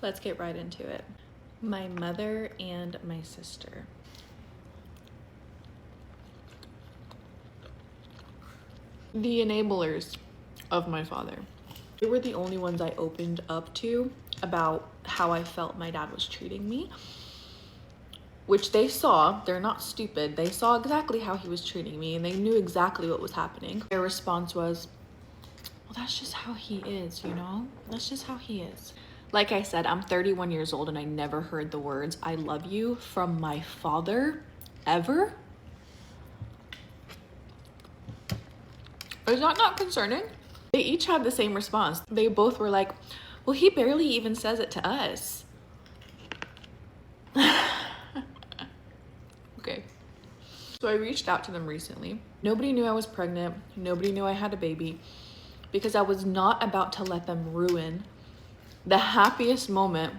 Let's get right into it. My mother and my sister. The enablers of my father. They were the only ones I opened up to about how I felt my dad was treating me, which they saw. They're not stupid. They saw exactly how he was treating me and they knew exactly what was happening. Their response was, well, that's just how he is, you know? That's just how he is. Like I said, I'm 31 years old and I never heard the words, I love you, from my father, ever. Is that not concerning? They each had the same response. They both were like, well, he barely even says it to us. Okay. So I reached out to them recently. Nobody knew I was pregnant. Nobody knew I had a baby because I was not about to let them ruin the happiest moment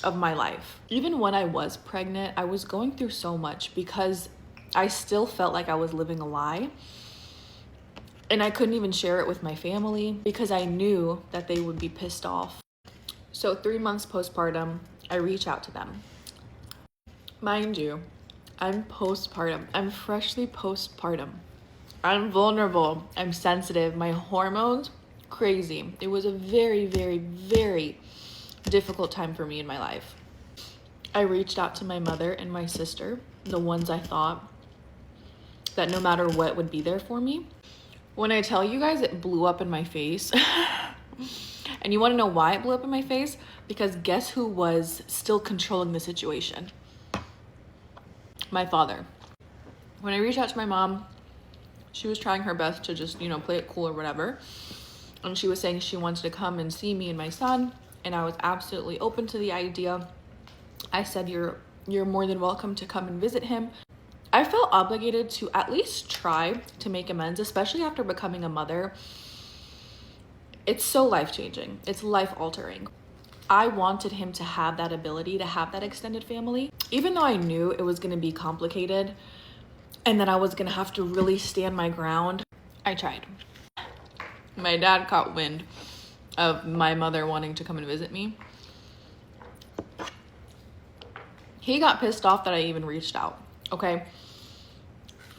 of my life. Even when I was pregnant, I was going through so much because I still felt like I was living a lie. And I couldn't even share it with my family because I knew that they would be pissed off. So 3 months postpartum, I reach out to them. Mind you, I'm postpartum. I'm freshly postpartum. I'm vulnerable. I'm sensitive. My hormones, crazy. It was a very, very, very difficult time for me in my life. I reached out to my mother and my sister, the ones I thought that no matter what would be there for me. When I tell you guys it blew up in my face, and you want to know why it blew up in my face? Because guess who was still controlling the situation? My father. When I reached out to my mom, she was trying her best to just, play it cool or whatever. And she was saying she wanted to come and see me and my son, and I was absolutely open to the idea. I said, you're more than welcome to come and visit him. I felt obligated to at least try to make amends, especially after becoming a mother. It's so life-changing. It's life-altering. I wanted him to have that ability to have that extended family, even though I knew it was going to be complicated and that I was going to have to really stand my ground. I tried. My dad caught wind of my mother wanting to come and visit me. He got pissed off that I even reached out, okay?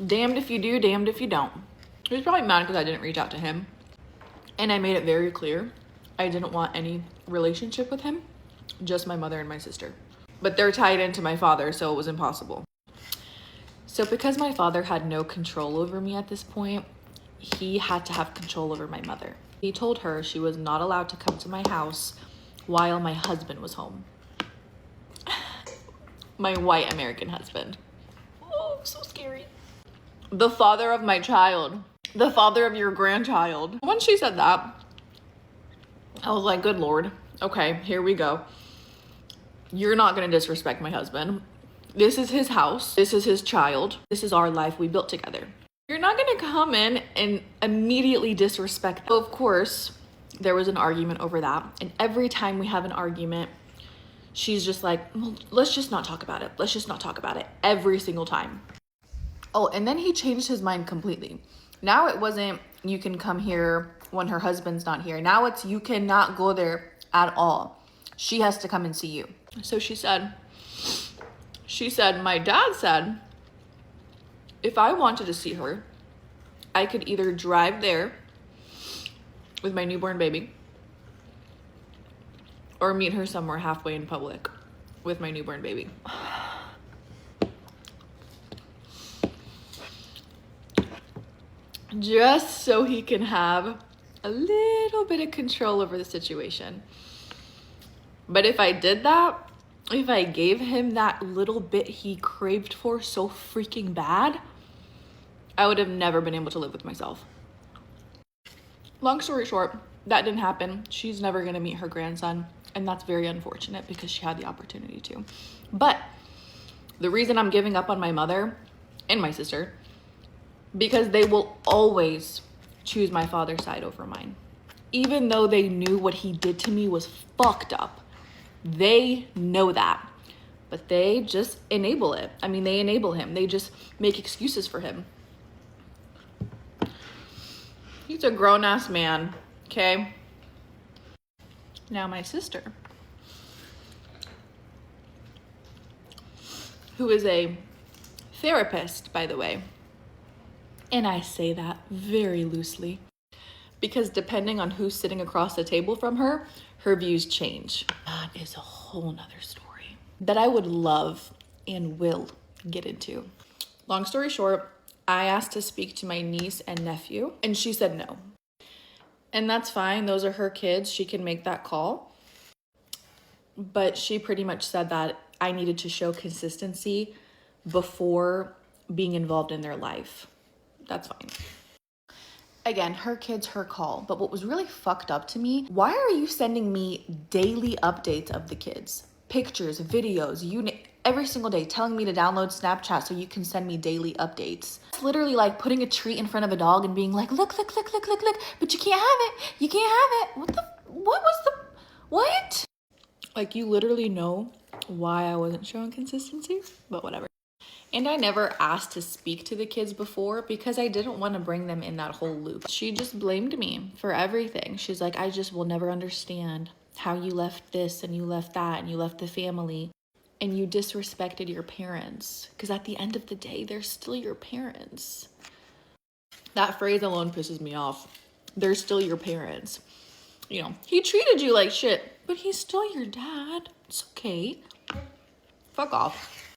Damned if you do, damned if you don't. He was probably mad because I didn't reach out to him. And I made it very clear I didn't want any relationship with him, just my mother and my sister. But they're tied into my father, so it was impossible. So because my father had no control over me at this point, he had to have control over my mother. He told her she was not allowed to come to my house while my husband was home. My white American husband. Oh, so scary. The father of my child. The father of your grandchild. When she said that, I was like, good Lord. Okay, here we go. You're not going to disrespect my husband. This is his house. This is his child. This is our life we built together. You're not going to come in and immediately disrespect. So of course, there was an argument over that. And every time we have an argument, she's just like, well, let's just not talk about it. Let's just not talk about it. Every single time. Oh, and then he changed his mind completely. Now it wasn't, you can come here when her husband's not here. Now it's, you cannot go there at all. She has to come and see you. So she said, my dad said, if I wanted to see her, I could either drive there with my newborn baby or meet her somewhere halfway in public with my newborn baby. Just so he can have a little bit of control over the situation. But if I did that, if I gave him that little bit he craved for so freaking bad, I would have never been able to live with myself. Long story short, that didn't happen. She's never going to meet her grandson, and that's very unfortunate because she had the opportunity to. But the reason I'm giving up on my mother and my sister, because they will always choose my father's side over mine. Even though they knew what he did to me was fucked up. They know that. But they just enable it. I mean, they enable him. They just make excuses for him. He's a grown-ass man, okay? Now my sister. who is a therapist, by the way. And I say that very loosely because depending on who's sitting across the table from her, her views change. That is a whole nother story that I would love and will get into. Long story short, I asked to speak to my niece and nephew, and she said no. And that's fine. Those are her kids. She can make that call. But she pretty much said that I needed to show consistency before being involved in their life. That's fine. Again, her kids, her call. But what was really fucked up to me, why are you sending me daily updates of the kids? Pictures, videos, every single day, telling me to download Snapchat so you can send me daily updates. It's literally like putting a treat in front of a dog and being like, look, look, look, look, look, look, but you can't have it. You can't have it. What? Like, you literally know why I wasn't showing consistency, but whatever. And I never asked to speak to the kids before because I didn't want to bring them in that whole loop. She just blamed me for everything. She's like, I just will never understand how you left this and you left that and you left the family and you disrespected your parents. Because at the end of the day, they're still your parents. That phrase alone pisses me off. They're still your parents. You know, he treated you like shit, but he's still your dad. It's okay. Fuck off.